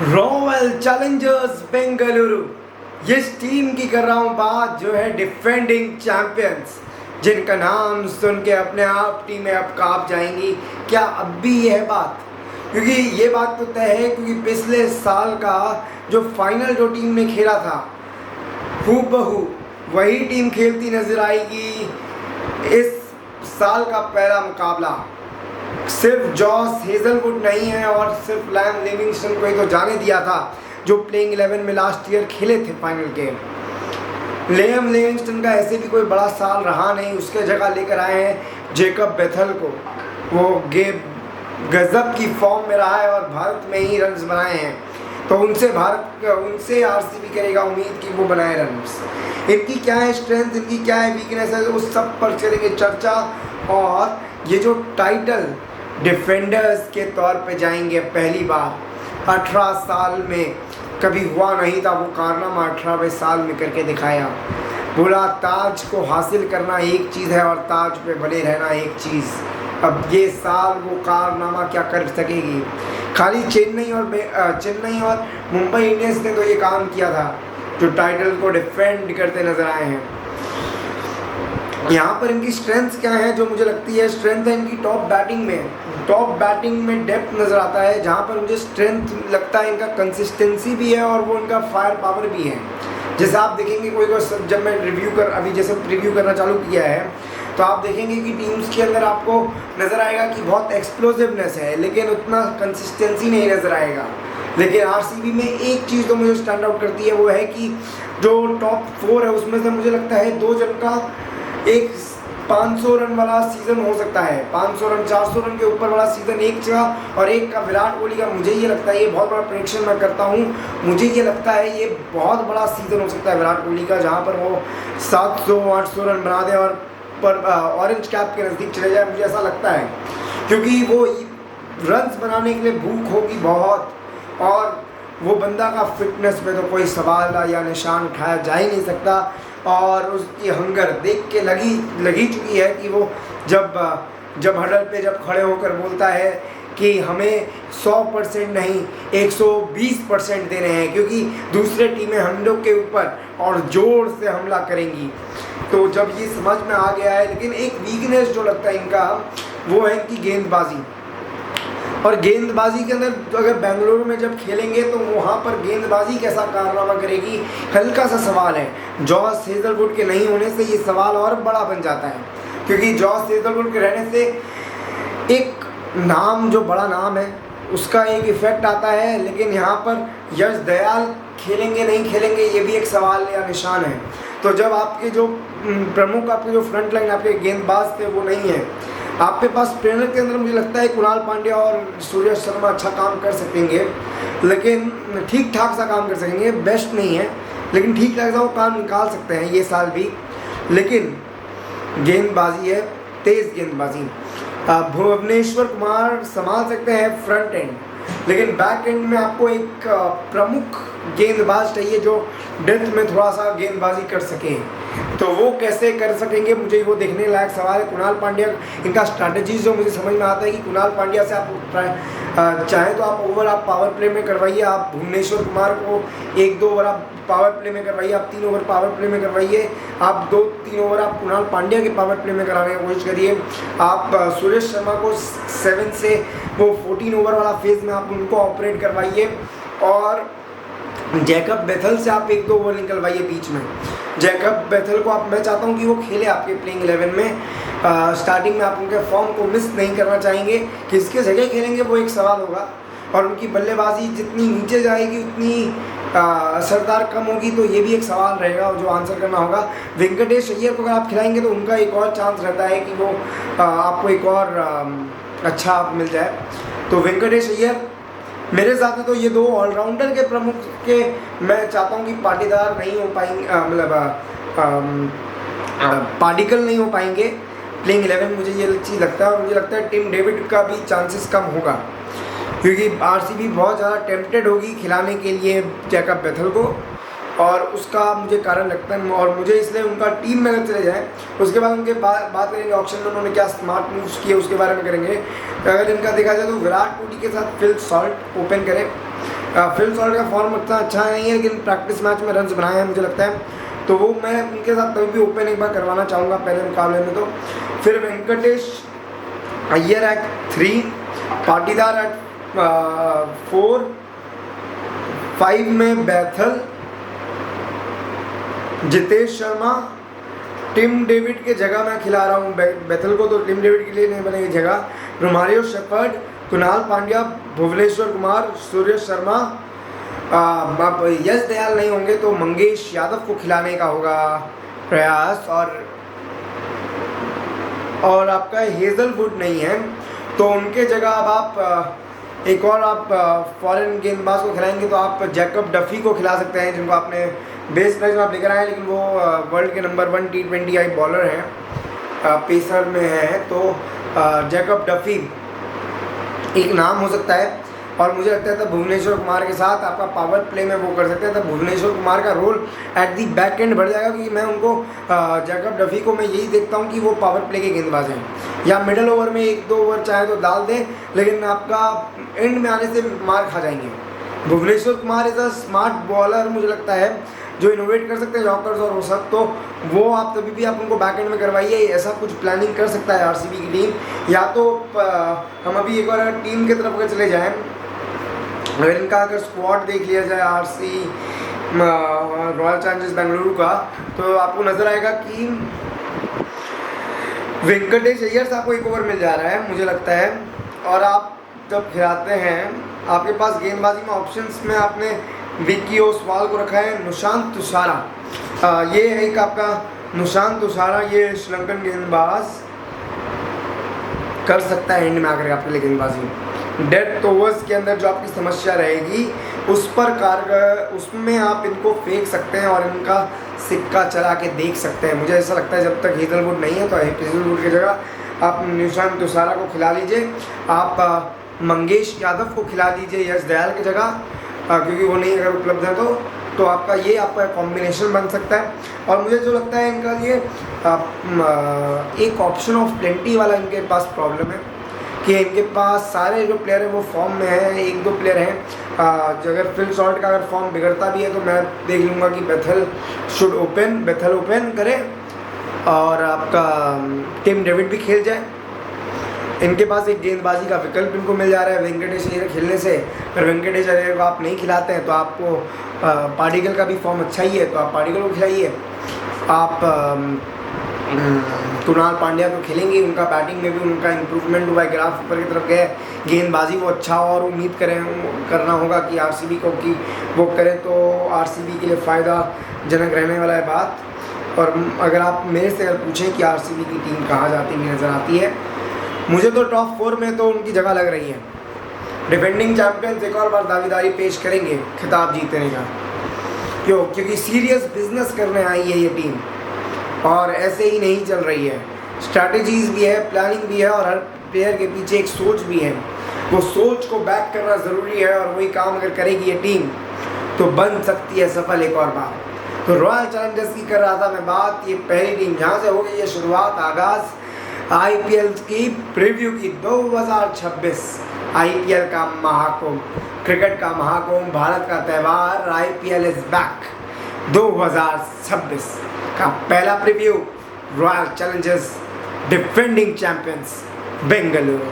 Royal Challengers Bengaluru, इस team की कर रहा हूँ बात जो है डिफेंडिंग चैंपियंस, जिनका नाम सुन के अपने आप टीमें अब कांप जाएंगी। क्या अब भी यह बात, क्योंकि ये बात तो तय है, क्योंकि पिछले साल का जो फाइनल जो टीम ने खेला था हूबहू वही टीम खेलती नजर आएगी। इस साल का पहला मुकाबला सिर्फ जॉस हेजलवुड नहीं है और सिर्फ लैम लिविंगस्टन को ही तो जाने दिया था, जो प्लेइंग 11 में लास्ट ईयर खेले थे फाइनल गेम। लैम लिविंगस्टन का ऐसे भी कोई बड़ा साल रहा नहीं, उसके जगह लेकर आए हैं जेकब बेथल को। वो गजब की फॉर्म में रहा है और भारत में ही रन्स बनाए हैं, तो उनसे आरसीबी करेगा उम्मीद कि वो बनाए रन्स। इनकी क्या है स्ट्रेंथ, इनकी क्या है वीकनेस है, उस सब पर करेंगे चर्चा। और ये जो टाइटल डिफेंडर्स के तौर पे जाएंगे पहली बार 18 साल में, कभी हुआ नहीं था वो कारनामा 18वें साल में करके दिखाया। बोला ताज को हासिल करना एक चीज़ है और ताज पे बने रहना एक चीज़। अब ये साल वो कारनामा क्या कर सकेगी। खाली चेन्नई और मुंबई इंडियंस ने तो ये काम किया था, जो टाइटल को डिफेंड करते नजर आए हैं। यहाँ पर इनकी स्ट्रेंथ क्या है, जो मुझे लगती है स्ट्रेंथ है इनकी टॉप बैटिंग में डेप्थ नज़र आता है, जहाँ पर मुझे स्ट्रेंथ लगता है इनका कंसिस्टेंसी भी है और वो इनका फायर पावर भी है। जैसे आप देखेंगे जब मैं रिव्यू करना चालू किया है, तो आप देखेंगे कि टीम्स के अंदर आपको नज़र आएगा कि बहुत एक्सप्लोसिवनेस है, लेकिन उतना कंसिस्टेंसी नहीं नज़र आएगा। लेकिन आरसीबी में एक चीज़ तो मुझे स्टैंड आउट करती है, वो है कि जो टॉप 4 है उसमें से मुझे लगता है 2 जन का एक 500 रन वाला सीज़न हो सकता है, 500 रन 400 रन के ऊपर वाला सीज़न एक का, और एक का विराट कोहली का। मुझे ये लगता है, ये बहुत बड़ा प्रेडिक्शन मैं करता हूँ, मुझे ये लगता है ये बहुत बड़ा सीज़न हो सकता है विराट कोहली का, जहाँ पर वो 700-800 रन बना दे और पर ऑरेंज कैप के नज़दीक चले जाए। मुझे ऐसा लगता है, क्योंकि वो रन्स बनाने के लिए भूख होगी बहुत, और वो बंदा का फिटनेस में तो कोई सवाल या निशान उठाया जा ही नहीं सकता। और उसकी हंगर देख के लगी चुकी है कि वो जब हडल पे जब खड़े होकर बोलता है कि हमें 100% नहीं 120% देने हैं, क्योंकि दूसरे टीमें हम लोग के ऊपर और ज़ोर से हमला करेंगी। तो जब ये समझ में आ गया है, लेकिन एक वीकनेस जो लगता है इनका, वो है इनकी गेंदबाजी। और गेंदबाजी के अंदर अगर बेंगलुरु में जब खेलेंगे तो वहाँ पर गेंदबाजी कैसा कारनामा करेगी, हल्का सा सवाल है। जॉस हेजलवुड के नहीं होने से ये सवाल और बड़ा बन जाता है, क्योंकि जॉस हेजलवुड के रहने से एक नाम, जो बड़ा नाम है, उसका एक इफेक्ट आता है। लेकिन यहाँ पर यश दयाल खेलेंगे नहीं खेलेंगे, ये भी एक सवाल या निशान है। तो जब आपके जो प्रमुख, आपके जो फ्रंट लाइन, आपके गेंदबाज थे वो नहीं है, आपके पास ट्रेनर के अंदर मुझे लगता है कुणाल पांड्या और सूर्य शर्मा अच्छा काम कर सकेंगे, लेकिन ठीक ठाक सा काम कर सकेंगे। बेस्ट नहीं है, लेकिन ठीक ठाक सा वो काम निकाल सकते हैं ये साल भी। लेकिन गेंदबाजी है, तेज़ गेंदबाजी। भुवनेश्वर कुमार संभाल सकते हैं फ्रंट एंड, लेकिन बैक एंड में आपको एक प्रमुख गेंदबाज चाहिए जो डेप्थ में थोड़ा सा गेंदबाजी कर सके। तो वो कैसे कर सकेंगे, मुझे वो देखने लायक सवाल है। कुणाल पांड्या, इनका स्ट्रैटेजीज जो मुझे समझ में आता है कि कुणाल पांड्या से आप चाहें तो आप पावर प्ले में करवाइए, आप भुवनेश्वर कुमार को 1-2 ओवर आप पावर प्ले में करवाइए, आप 3 ओवर पावर प्ले में करवाइए, आप 2-3 ओवर आप कुणाल पांड्या के पावर प्ले में कराने की कोशिश करिए। आप सुरेश शर्मा को 7 से वो 14 ओवर वाला फेज में आप उनको ऑपरेट करवाइए, और जैकब बेथल से आप 1-2 ओवर निकलवाइए बीच में। जैकब बेथल को मैं चाहता हूं कि वो खेले आपके प्लेइंग 11 में। स्टार्टिंग में आप उनके फॉर्म को मिस नहीं करना चाहेंगे, किसके जगह खेलेंगे वो एक सवाल होगा। और उनकी बल्लेबाजी जितनी नीचे जाएगी उतनी असरदार कम होगी, तो ये भी एक सवाल रहेगा जो आंसर करना होगा। वेंकटेश अय्यर को अगर आप खिलाएंगे तो उनका एक और चांस रहता है कि वो आपको एक और अच्छा मिल जाए। तो वेंकटेश अय्यर, मेरे हिसाब से तो ये 2 ऑलराउंडर के प्रमुख के मैं चाहता हूँ कि पाटीदार नहीं हो पाएंगे, पार्टिकल नहीं हो पाएंगे प्लेइंग 11। मुझे ये चीज़ लगता है, और मुझे लगता है टिम डेविड का भी चांसेस कम होगा, क्योंकि आरसीबी बहुत ज़्यादा टेम्प्टेड होगी खिलाने के लिए जैकब बेथल को, और उसका मुझे कारण लगता है। और मुझे इसलिए उनका टीम में अगर चले जाएँ, उसके बाद उनके बात करेंगे ऑप्शन में उन्होंने क्या स्मार्ट मूव्स किए उसके बारे में करेंगे। अगर इनका देखा जाए तो विराट कोहली के साथ फिल सॉल्ट ओपन करें, फिल सॉल्ट का फॉर्म उतना अच्छा नहीं है, लेकिन प्रैक्टिस मैच में रन्स बनाए हैं मुझे लगता है, तो वो मैं उनके साथ तभी भी ओपन एक बार करवाना चाहूँगा पहले मुकाबले में। तो फिर वेंकटेश अय्यर एट 3, पाटीदार एट 4, 5 में Bethell, Jitesh Sharma, Tim David के जगह मैं खिला रहा हूँ बैथल को, तो टिम डेविड के लिए नहीं बनेगी जगह। रोमारियो शेफर्ड, कुणाल पांड्या, भुवनेश्वर कुमार, सूर्य शर्मा। अब यश दयाल नहीं होंगे तो मंगेश यादव को खिलाने का होगा प्रयास, और आपका हेजलवुड नहीं है तो उनके जगह अब आप एक और आप फॉरेन गेंदबाज को खिलाएंगे तो आप जैकब डफी को खिला सकते हैं, जिनको आपने बेस मैच में आप लेकर आए, लेकिन वो वर्ल्ड के नंबर 1 T20I बॉलर हैं, पेसर में है, तो जैकब डफी एक नाम हो सकता है। और मुझे लगता है तब भुवनेश्वर कुमार के साथ आपका पावर प्ले में वो कर सकते हैं, तब भुवनेश्वर कुमार का role at the back end बढ़ जाएगा, क्योंकि मैं उनको जैकब डफी को मैं यही देखता हूँ कि वो पावर प्ले के गेंदबाज हैं, या मिडल ओवर में 1-2 ओवर चाहे तो डाल दें, लेकिन आपका एंड में आने से मार खा जाएंगे। Bhuvneshwar Kumar is a smart bowler मुझे लगता है, जो इनोवेट कर सकते हैं यॉर्कर्स और वो सब, तो वो आप तभी भी आप उनको बैक एंड में करवाइए। ऐसा कुछ प्लानिंग कर सकता है आरसीबी की टीम, या तो हम अभी एक बार टीम की तरफ अगर चले जाएँ, अगर इनका अगर स्क्वाड देख लिया जाए रॉयल चैलेंजर्स बेंगलुरु का, तो आपको नज़र आएगा कि वेंकटेश अय्यर से आपको 1 ओवर मिल जा रहा है मुझे लगता है, और आप जब खिलाते हैं आपके पास गेंदबाजी में ऑप्शंस में आपने विक्की ओसवाल को रखा है, नुशांत तुषारा, ये एक आपका नुशांत तुषारा, ये श्रीलंकन गेंदबाज कर सकता है एंड में आकर आपके लिए गेंदबाजी। डेथ ओवर्स के अंदर जो आपकी समस्या रहेगी उस पर उसमें आप इनको फेंक सकते हैं और इनका सिक्का चला के देख सकते हैं। मुझे ऐसा लगता है जब तक हेजलवुड नहीं है तो हेजलवुड की जगह आप निशांत तुषारा को खिला लीजिए, आप मंगेश यादव को खिला दीजिए यश दयाल की जगह, क्योंकि वो नहीं अगर उपलब्ध है तो आपका ये आपका कॉम्बिनेशन बन सकता है। और मुझे जो लगता है इनका ये एक ऑप्शन ऑफ प्लेंटी वाला इनके पास प्रॉब्लम है कि इनके पास सारे जो प्लेयर हैं वो फॉर्म में हैं, 1-2 प्लेयर हैं जो अगर फिल सॉल्ट का अगर फॉर्म बिगड़ता भी है तो मैं देख लूँगा कि बेथल ओपन करे और आपका टिम डेविड भी खेल जाए। इनके पास एक गेंदबाजी का विकल्प इनको मिल जा रहा है वेंकटेश अय्यर खेलने से। अगर वेंकटेश अय्यर को आप नहीं खिलाते हैं तो आपको पार्टिकल का भी फॉर्म अच्छा ही है तो आप पार्टिकल को खिलाइए। आप कुणाल पांड्या तो खेलेंगे, उनका बैटिंग में भी उनका इम्प्रूवमेंट हुआ है, ग्राफ ऊपर की तरफ गए, गेंदबाजी वो अच्छा और उम्मीद करना होगा कि आरसीबी को कि वो करे तो आरसीबी के लिए फ़ायदाजनक रहने वाला है बात। और अगर आप मेरे से अगर पूछें कि आरसीबी की टीम कहाँ जाती हुई नज़र आती है, मुझे तो टॉप 4 में तो उनकी जगह लग रही है। डिफेंडिंग चैंपियंस एक और बार दावेदारी पेश करेंगे खिताब जीतने का, क्योंकि सीरियस बिजनेस करने आई है ये टीम और ऐसे ही नहीं चल रही है। स्ट्रैटेजीज भी है, प्लानिंग भी है और हर प्लेयर के पीछे एक सोच भी है। वो सोच को बैक करना ज़रूरी है और वही काम अगर करेगी ये टीम तो बन सकती है सफल एक और बार। तो रॉयल चैलेंजर्स की कर रहा था मैं बात, ये पहली टीम जहाँ से हो गई है शुरुआत, आगाज़ आईपीएल की प्रीव्यू की। 2026 आईपीएल का महाकुंभ, क्रिकेट का महाकुंभ, भारत का त्यौहार, आईपीएल इज बैक। 2026 का पहला preview, royal Challengers defending champions Bengaluru.